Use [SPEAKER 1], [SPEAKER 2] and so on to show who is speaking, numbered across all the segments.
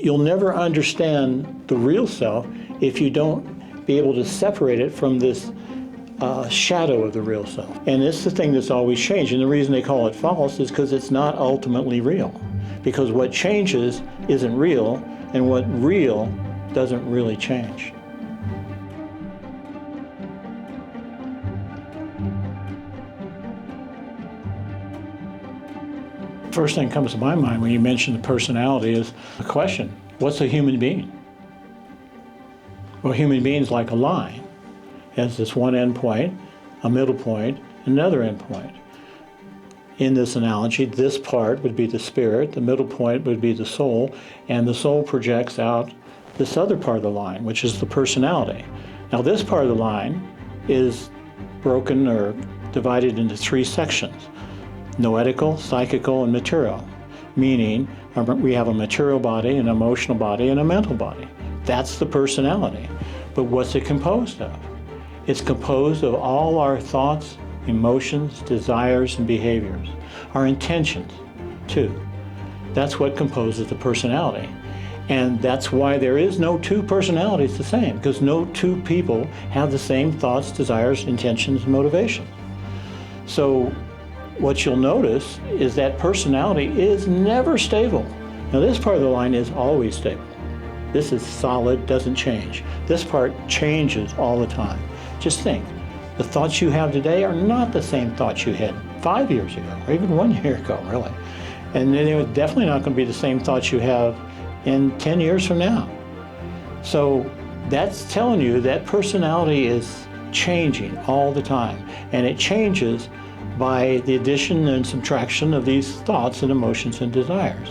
[SPEAKER 1] You'll never understand the real self if you don't be able to separate it from this shadow of the real self. And it's the thing that's always changed. And the reason they call it false is because it's not ultimately real. Because what changes isn't real, and what real doesn't really change. First thing that comes to my mind when you mention the personality is the question, what's a human being? Well, a human being is like a line. It has this one end point, a middle point, another end point. In this analogy, this part would be the spirit, the middle point would be the soul, and the soul projects out this other part of the line, which is the personality. Now, this part of the line is broken or divided into three sections: noetical, psychical, and material, meaning we have a material body, an emotional body, and a mental body. That's the personality. But what's it composed of? It's composed of all our thoughts, emotions, desires, and behaviors. Our intentions, too. That's what composes the personality. And that's why there is no two personalities the same, because no two people have the same thoughts, desires, intentions, and motivations. So what you'll notice is that personality is never stable. Now, this part of the line is always stable. This is solid, doesn't change. This part changes all the time. Just think, the thoughts you have today are not the same thoughts you had 5 years ago, or even 1 year ago, really. And they're definitely not going to be the same thoughts you have in 10 years from now. So that's telling you that personality is changing all the time. And it changes by the addition and subtraction of these thoughts and emotions and desires.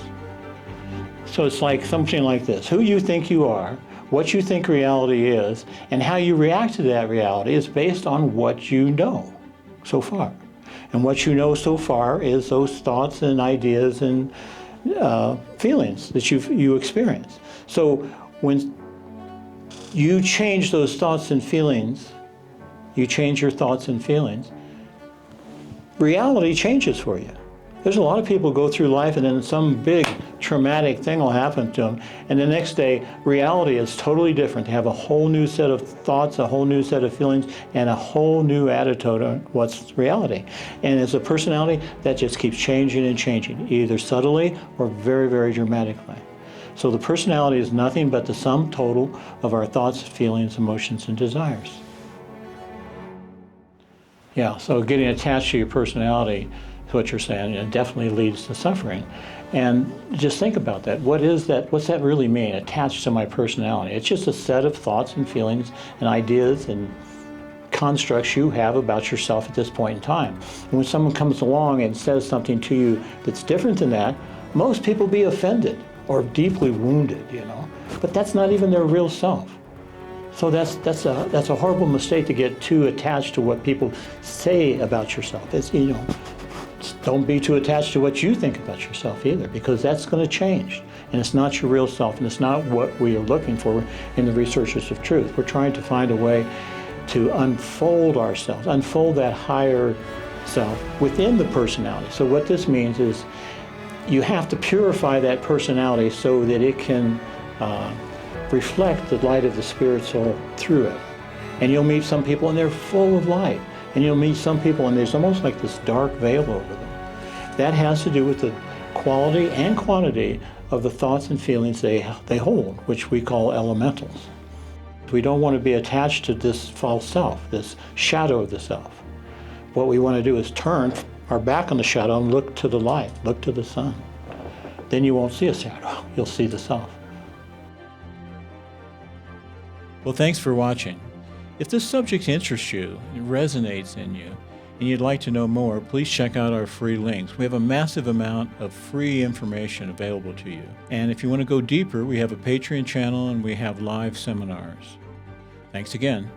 [SPEAKER 1] So it's like something like this: who you think you are, what you think reality is, and how you react to that reality is based on what you know so far. And what you know so far is those thoughts and ideas and feelings that you experience. So when you change those thoughts and feelings, you change your thoughts and feelings, reality changes for you. There's a lot of people go through life and then some big traumatic thing will happen to them, and the next day reality is totally different. They have a whole new set of thoughts, a whole new set of feelings, and a whole new attitude on what's reality. And as a personality, that just keeps changing and changing, either subtly or very, very dramatically. So the personality is nothing but the sum total of our thoughts, feelings, emotions, and desires. Yeah, so getting attached to your personality is what you're saying, and it definitely leads to suffering. And just think about that. What is that? What's that really mean, attached to my personality? It's just a set of thoughts and feelings and ideas and constructs you have about yourself at this point in time. And when someone comes along and says something to you that's different than that, most people be offended or deeply wounded, you know. But that's not even their real self. So that's a horrible mistake, to get too attached to what people say about yourself. It's, you know, don't be too attached to what you think about yourself either, because that's going to change, and it's not your real self, and it's not what we are looking for in the researchers of truth. We're trying to find a way to unfold ourselves, unfold that higher self within the personality. So what this means is you have to purify that personality so that it can reflect the light of the spirit soul through it. And you'll meet some people and they're full of light. And you'll meet some people and there's almost like this dark veil over them. That has to do with the quality and quantity of the thoughts and feelings they hold, which we call elementals. We don't want to be attached to this false self, this shadow of the self. What we want to do is turn our back on the shadow and look to the light, look to the sun. Then you won't see a shadow, you'll see the self. Well, thanks for watching. If this subject interests you, it resonates in you, and you'd like to know more, please check out our free links. We have a massive amount of free information available to you. And if you want to go deeper, we have a Patreon channel and we have live seminars. Thanks again.